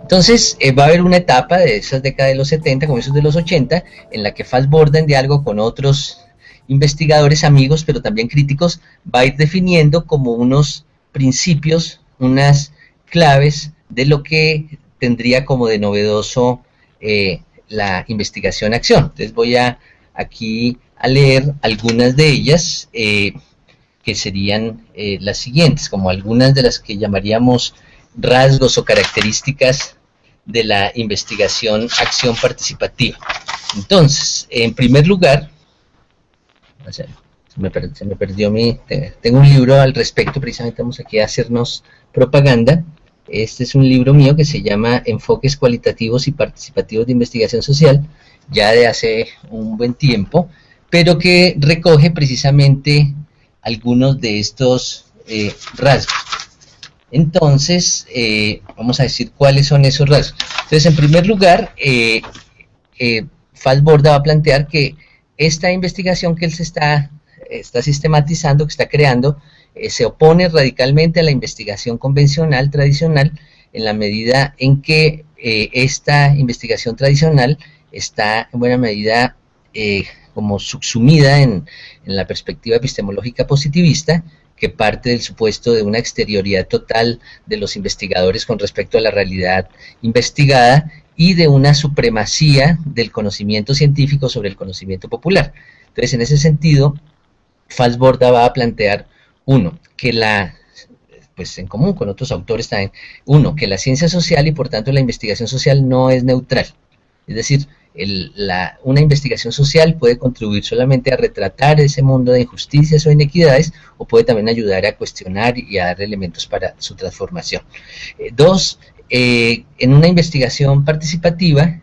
Entonces, va a haber una etapa de esas décadas de los 70, comienzos de los 80, en la que Fassborda, en diálogo con otros investigadores amigos, pero también críticos, va a ir definiendo como unos principios, unas claves de lo que tendría como de novedoso la investigación-acción. Entonces voy aquí a leer algunas de ellas, que serían las siguientes, como algunas de las que llamaríamos rasgos o características de la investigación-acción participativa. Entonces, en primer lugar, o sea, se me perdió tengo un libro al respecto, precisamente vamos aquí a hacernos propaganda. Este es un libro mío que se llama Enfoques cualitativos y participativos de investigación social, ya de hace un buen tiempo, pero que recoge precisamente algunos de estos rasgos. Entonces, vamos a decir cuáles son esos rasgos. Entonces, en primer lugar, Fassborda va a plantear que esta investigación que él está sistematizando, que está creando, se opone radicalmente a la investigación convencional, tradicional, en la medida en que esta investigación tradicional está en buena medida como subsumida en la perspectiva epistemológica positivista, que parte del supuesto de una exterioridad total de los investigadores con respecto a la realidad investigada y de una supremacía del conocimiento científico sobre el conocimiento popular. Entonces, en ese sentido, Fassborda va a plantear, uno, que pues en común con otros autores también, que la ciencia social y por tanto la investigación social no es neutral. Es decir, una investigación social puede contribuir solamente a retratar ese mundo de injusticias o inequidades, o puede también ayudar a cuestionar y a dar elementos para su transformación. Dos, en una investigación participativa,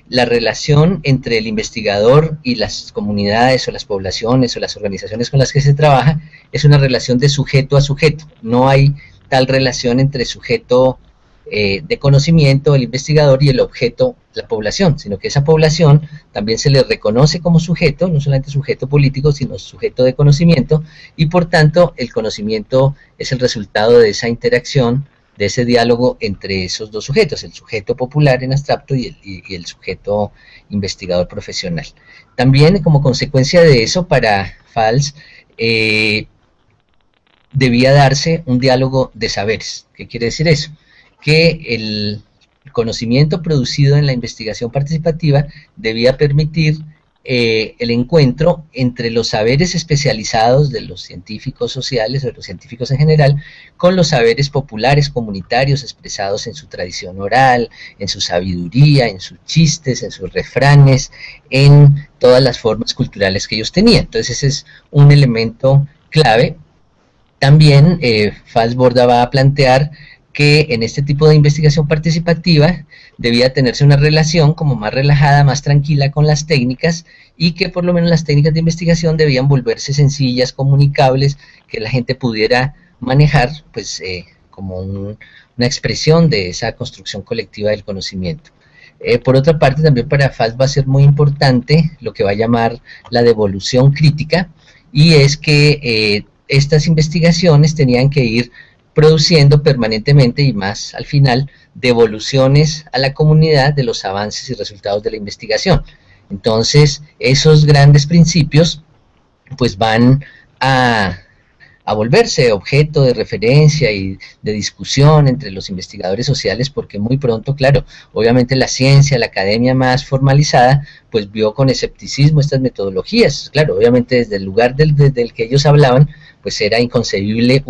la relación entre el investigador y las comunidades o las poblaciones o las organizaciones con las que se trabaja es una relación de sujeto a sujeto. No hay tal relación entre sujeto de conocimiento, el investigador, y el objeto, la población, sino que esa población también se le reconoce como sujeto, no solamente sujeto político, sino sujeto de conocimiento, y por tanto el conocimiento es el resultado de esa interacción, de ese diálogo entre esos dos sujetos, el sujeto popular en abstracto y el sujeto investigador profesional. También, como consecuencia de eso, para Fals, debía darse un diálogo de saberes. ¿Qué quiere decir eso? Que el conocimiento producido en la investigación participativa debía permitir el encuentro entre los saberes especializados de los científicos sociales o de los científicos en general con los saberes populares comunitarios expresados en su tradición oral, en su sabiduría, en sus chistes, en sus refranes, en todas las formas culturales que ellos tenían. Entonces ese es un elemento clave. También Fassborda va a plantear que en este tipo de investigación participativa debía tenerse una relación como más relajada, más tranquila con las técnicas, y que por lo menos las técnicas de investigación debían volverse sencillas, comunicables, que la gente pudiera manejar pues como una expresión de esa construcción colectiva del conocimiento. Por otra parte, también para Fass va a ser muy importante lo que va a llamar la devolución crítica, y es que estas investigaciones tenían que ir produciendo permanentemente y más al final devoluciones a la comunidad de los avances y resultados de la investigación. Entonces esos grandes principios pues van a volverse objeto de referencia y de discusión entre los investigadores sociales, porque muy pronto, claro, obviamente la ciencia, la academia más formalizada, pues vio con escepticismo estas metodologías. Claro, obviamente desde el lugar desde el que ellos hablaban, pues era inconcebible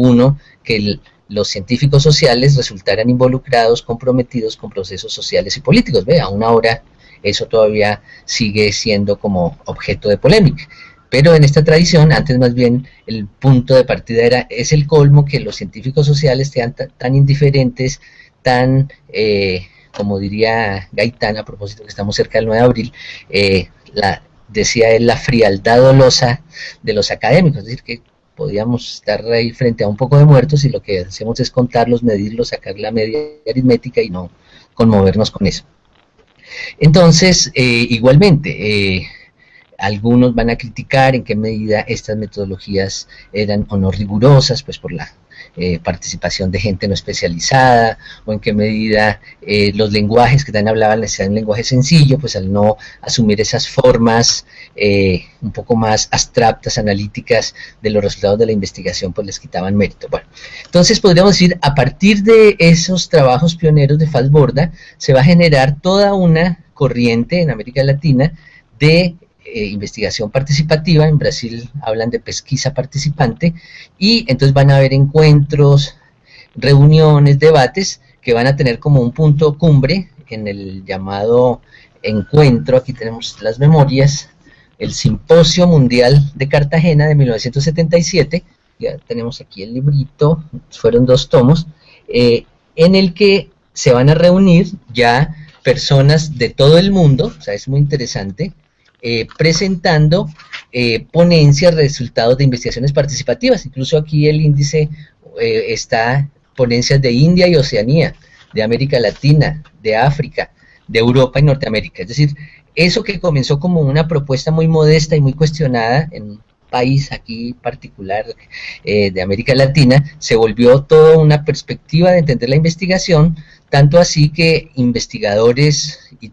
que los científicos sociales resultaran involucrados, comprometidos con procesos sociales y políticos. Aún ahora eso todavía sigue siendo como objeto de polémica. Pero en esta tradición, antes más bien el punto de partida es el colmo que los científicos sociales sean tan indiferentes, tan, como diría Gaitán, a propósito que estamos cerca del 9 de abril, decía él, la frialdad dolosa de los académicos, es decir, que podíamos estar ahí frente a un poco de muertos y lo que hacemos es contarlos, medirlos, sacar la media aritmética y no conmovernos con eso. Entonces, igualmente, algunos van a criticar en qué medida estas metodologías eran o no rigurosas, pues por participación de gente no especializada, o en qué medida los lenguajes que también hablaban necesitan un lenguaje sencillo, pues al no asumir esas formas un poco más abstractas, analíticas de los resultados de la investigación, pues les quitaban mérito. Bueno, entonces podríamos decir, a partir de esos trabajos pioneros de Falsborda, se va a generar toda una corriente en América Latina de investigación participativa. En Brasil hablan de pesquisa participante, y entonces van a haber encuentros, reuniones, debates que van a tener como un punto cumbre en el llamado encuentro, aquí tenemos las memorias, el Simposio Mundial de Cartagena de 1977, ya tenemos aquí el librito, fueron 2 tomos, en el que se van a reunir ya personas de todo el mundo, o sea, es muy interesante, presentando ponencias, resultados de investigaciones participativas. Incluso aquí el índice está ponencias de India y Oceanía, de América Latina, de África, de Europa y Norteamérica. Es decir, eso que comenzó como una propuesta muy modesta y muy cuestionada en un país aquí particular de América Latina, se volvió toda una perspectiva de entender la investigación, tanto así que investigadores y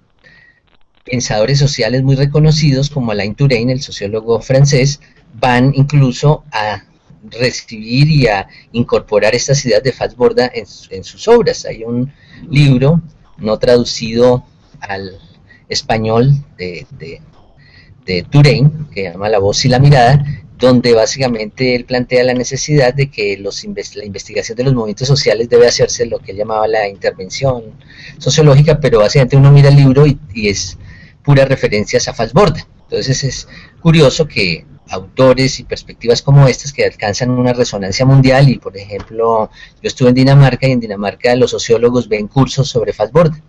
pensadores sociales muy reconocidos como Alain Touraine, el sociólogo francés, van incluso a recibir y a incorporar estas ideas de Falsborda en sus obras. Hay un libro no traducido al español de Touraine, que se llama La voz y la mirada, donde básicamente él plantea la necesidad de que la investigación de los movimientos sociales debe hacerse lo que él llamaba la intervención sociológica, pero básicamente uno mira el libro y es puras referencias a Falsborda. Entonces es curioso que autores y perspectivas como estas, que alcanzan una resonancia mundial, y por ejemplo, yo estuve en Dinamarca, y en Dinamarca los sociólogos ven cursos sobre Falsborda.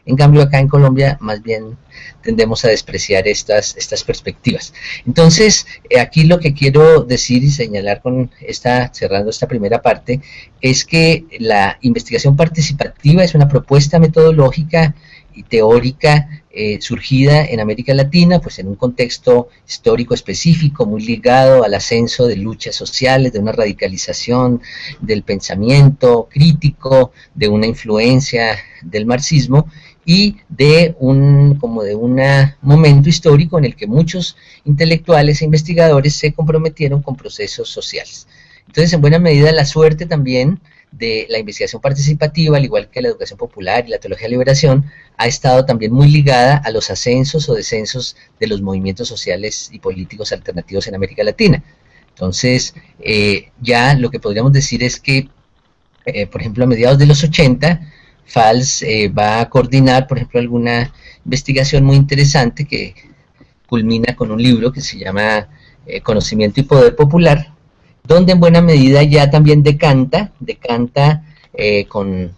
En cambio acá en Colombia más bien tendemos a despreciar estas perspectivas. Entonces aquí lo que quiero decir y señalar cerrando esta primera parte, es que la investigación participativa es una propuesta metodológica y teórica surgida en América Latina, pues en un contexto histórico específico, muy ligado al ascenso de luchas sociales, de una radicalización del pensamiento crítico, de una influencia del marxismo, y de un momento histórico en el que muchos intelectuales e investigadores se comprometieron con procesos sociales. Entonces, en buena medida, la suerte también de la investigación participativa, al igual que la educación popular y la teología de liberación, ha estado también muy ligada a los ascensos o descensos de los movimientos sociales y políticos alternativos en América Latina. Entonces, ya lo que podríamos decir es que, por ejemplo, a mediados de los 80, FALS va a coordinar, por ejemplo, alguna investigación muy interesante que culmina con un libro que se llama Conocimiento y Poder Popular, donde en buena medida ya también decanta con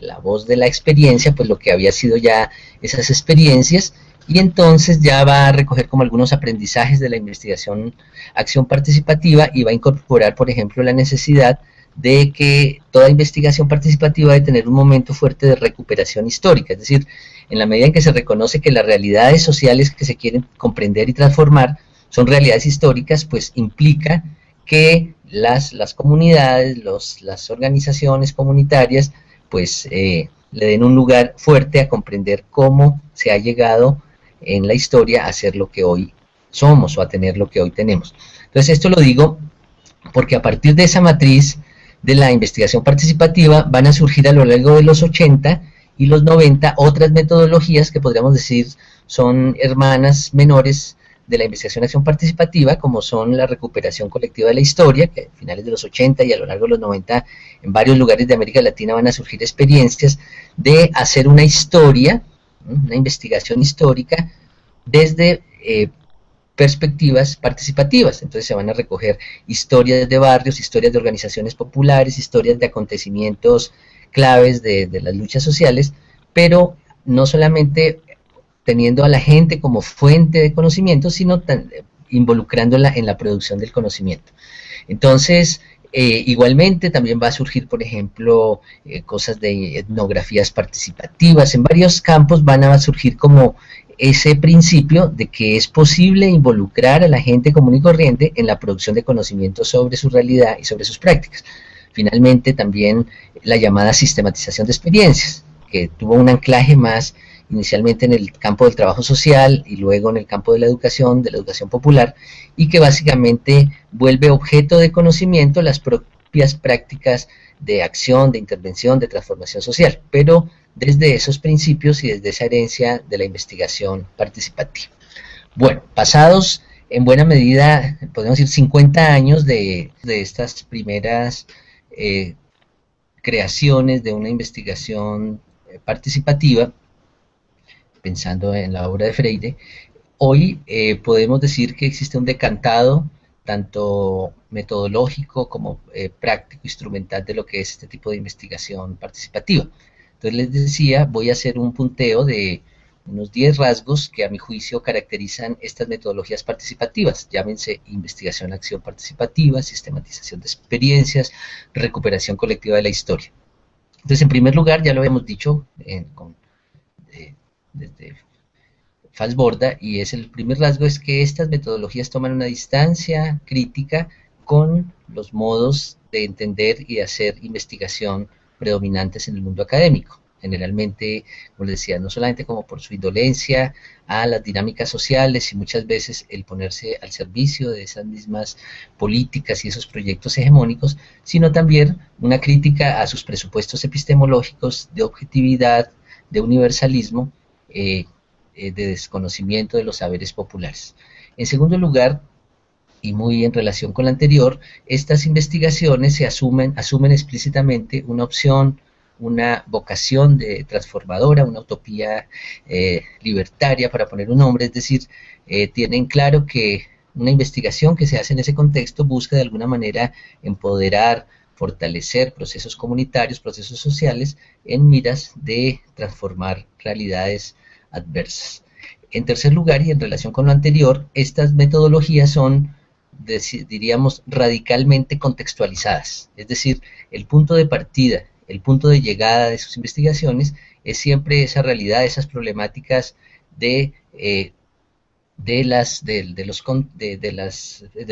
la voz de la experiencia, pues lo que había sido ya esas experiencias, y entonces ya va a recoger como algunos aprendizajes de la investigación acción participativa, y va a incorporar, por ejemplo, la necesidad de que toda investigación participativa debe tener un momento fuerte de recuperación histórica, es decir, en la medida en que se reconoce que las realidades sociales que se quieren comprender y transformar son realidades históricas, pues implica que las comunidades, las organizaciones comunitarias, pues le den un lugar fuerte a comprender cómo se ha llegado en la historia a ser lo que hoy somos o a tener lo que hoy tenemos. Entonces esto lo digo porque a partir de esa matriz de la investigación participativa van a surgir a lo largo de los 80 y los 90 otras metodologías que podríamos decir son hermanas menores de la investigación acción participativa, como son la recuperación colectiva de la historia, que a finales de los 80 y a lo largo de los 90 en varios lugares de América Latina van a surgir experiencias de hacer una historia, una investigación histórica desde perspectivas participativas. Entonces se van a recoger historias de barrios, historias de organizaciones populares, historias de acontecimientos claves de las luchas sociales, pero no solamente teniendo a la gente como fuente de conocimiento, sino involucrándola en la producción del conocimiento. Entonces, igualmente también va a surgir, por ejemplo, cosas de etnografías participativas. En varios campos van a surgir como ese principio de que es posible involucrar a la gente común y corriente en la producción de conocimiento sobre su realidad y sobre sus prácticas. finalmente también la llamada sistematización de experiencias, que tuvo un anclaje más inicialmente en el campo del trabajo social y luego en el campo de la educación popular, y que básicamente vuelve objeto de conocimiento las propias prácticas de acción, de intervención, de transformación social, pero desde esos principios y desde esa herencia de la investigación participativa. Bueno, pasados en buena medida, podemos decir, 50 años de estas primeras creaciones de una investigación participativa, pensando en la obra de Freire, hoy podemos decir que existe un decantado tanto metodológico como práctico, instrumental de lo que es este tipo de investigación participativa. Entonces les decía, voy a hacer un punteo de unos 10 rasgos que a mi juicio caracterizan estas metodologías participativas, llámense investigación, acción participativa, sistematización de experiencias, recuperación colectiva de la historia. Entonces, en primer lugar, ya lo habíamos dicho desde Falsborda, y es el primer rasgo, es que estas metodologías toman una distancia crítica con los modos de entender y de hacer investigación predominantes en el mundo académico. Generalmente, como les decía, no solamente como por su indolencia a las dinámicas sociales y muchas veces el ponerse al servicio de esas mismas políticas y esos proyectos hegemónicos, sino también una crítica a sus presupuestos epistemológicos de objetividad, de universalismo, de desconocimiento de los saberes populares. En segundo lugar, y muy en relación con la anterior, estas investigaciones asumen explícitamente una opción, una vocación de transformadora, una utopía libertaria, para poner un nombre, es decir, tienen claro que una investigación que se hace en ese contexto busca de alguna manera empoderar, fortalecer procesos comunitarios, procesos sociales, en miras de transformar realidades adversas. En tercer lugar, y en relación con lo anterior, estas metodologías son, diríamos, radicalmente contextualizadas, es decir, el punto de partida, el punto de llegada de sus investigaciones es siempre esa realidad, esas problemáticas de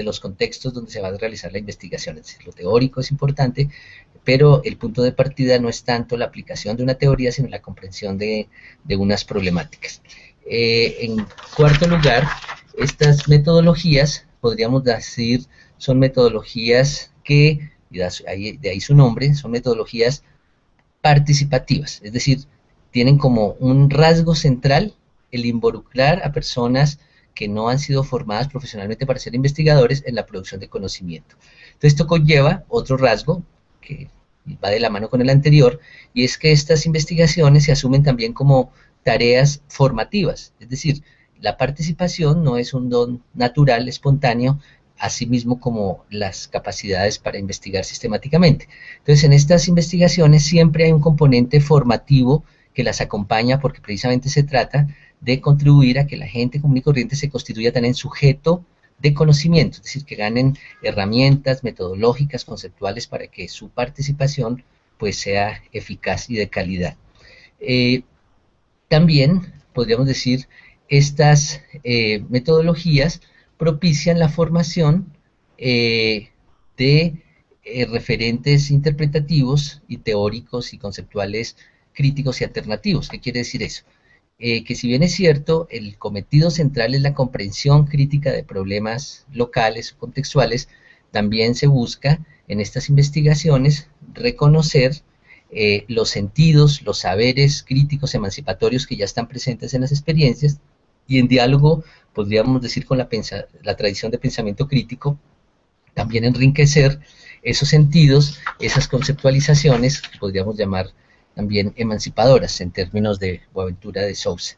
los contextos donde se va a realizar la investigación. Es decir, lo teórico es importante, pero el punto de partida no es tanto la aplicación de una teoría, sino la comprensión de unas problemáticas. En cuarto lugar, estas metodologías, podríamos decir, son metodologías que, de ahí su nombre, son metodologías participativas, es decir, tienen como un rasgo central el involucrar a personas que no han sido formadas profesionalmente para ser investigadores en la producción de conocimiento. Entonces, esto conlleva otro rasgo que va de la mano con el anterior, y es que estas investigaciones se asumen también como tareas formativas, es decir, la participación no es un don natural, espontáneo, así mismo como las capacidades para investigar sistemáticamente. Entonces, en estas investigaciones siempre hay un componente formativo que las acompaña, porque precisamente se trata de contribuir a que la gente común y corriente se constituya también sujeto de conocimiento, es decir, que ganen herramientas metodológicas, conceptuales, para que su participación pues sea eficaz y de calidad. También podríamos decir, estas metodologías propician la formación de referentes interpretativos y teóricos y conceptuales críticos y alternativos. ¿Qué quiere decir eso? Que si bien es cierto, el cometido central es la comprensión crítica de problemas locales o contextuales, también se busca en estas investigaciones reconocer los sentidos, los saberes críticos emancipatorios que ya están presentes en las experiencias, y en diálogo, podríamos decir, con la tradición de pensamiento crítico, también enriquecer esos sentidos, esas conceptualizaciones, que podríamos llamar también emancipadoras en términos de Boaventura de Sousa.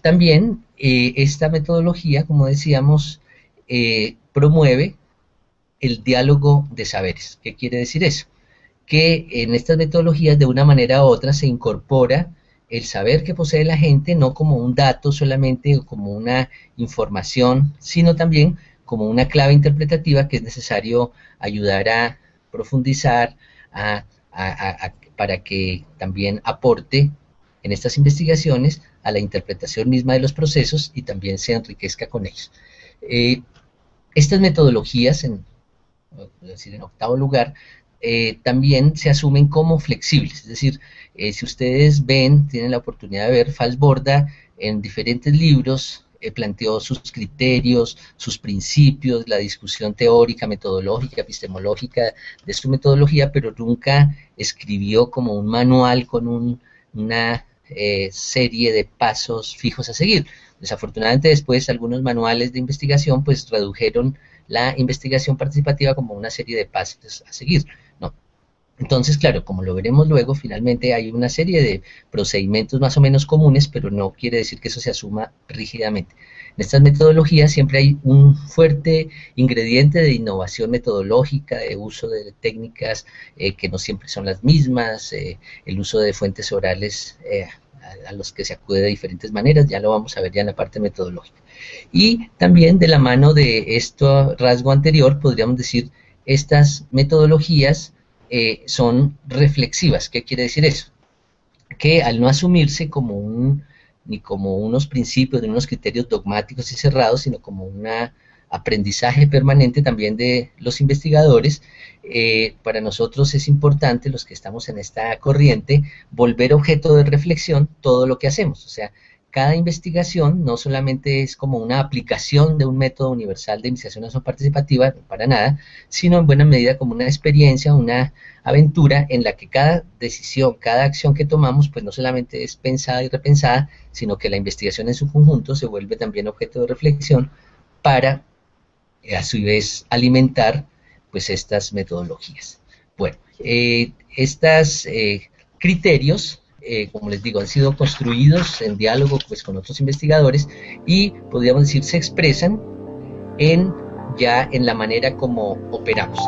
También esta metodología, como decíamos, promueve el diálogo de saberes. ¿Qué quiere decir eso? Que en estas metodologías, de una manera u otra, se incorpora el saber que posee la gente, no como un dato solamente o como una información, sino también como una clave interpretativa que es necesario ayudar a profundizar, para que también aporte en estas investigaciones a la interpretación misma de los procesos y también se enriquezca con ellos. Estas metodologías, es decir, en octavo lugar, también se asumen como flexibles. Es decir, si ustedes ven, tienen la oportunidad de ver, Falsborda en diferentes libros planteó sus criterios, sus principios, la discusión teórica, metodológica, epistemológica de su metodología, pero nunca escribió como un manual con una serie de pasos fijos a seguir. Desafortunadamente después algunos manuales de investigación pues redujeron la investigación participativa como una serie de pasos a seguir, ¿no? Entonces, claro, como lo veremos luego, finalmente hay una serie de procedimientos más o menos comunes, pero no quiere decir que eso se asuma rígidamente. En estas metodologías siempre hay un fuerte ingrediente de innovación metodológica, de uso de técnicas que no siempre son las mismas, el uso de fuentes orales a los que se acude de diferentes maneras, ya lo vamos a ver ya en la parte metodológica. Y también de la mano de este rasgo anterior, podríamos decir, estas metodologías son reflexivas. ¿Qué quiere decir eso? Que al no asumirse como ni como unos principios, ni unos criterios dogmáticos y cerrados, sino como un aprendizaje permanente también de los investigadores, para nosotros es importante, los que estamos en esta corriente, volver objeto de reflexión todo lo que hacemos. O sea, cada investigación no solamente es como una aplicación de un método universal de iniciación participativa, para nada, sino en buena medida como una experiencia, una aventura en la que cada decisión, cada acción que tomamos, pues no solamente es pensada y repensada, sino que la investigación en su conjunto se vuelve también objeto de reflexión para, a su vez, alimentar pues estas metodologías. Bueno, estos criterios como les digo, han sido construidos en diálogo pues, con otros investigadores y podríamos decir se expresan ya en la manera como operamos.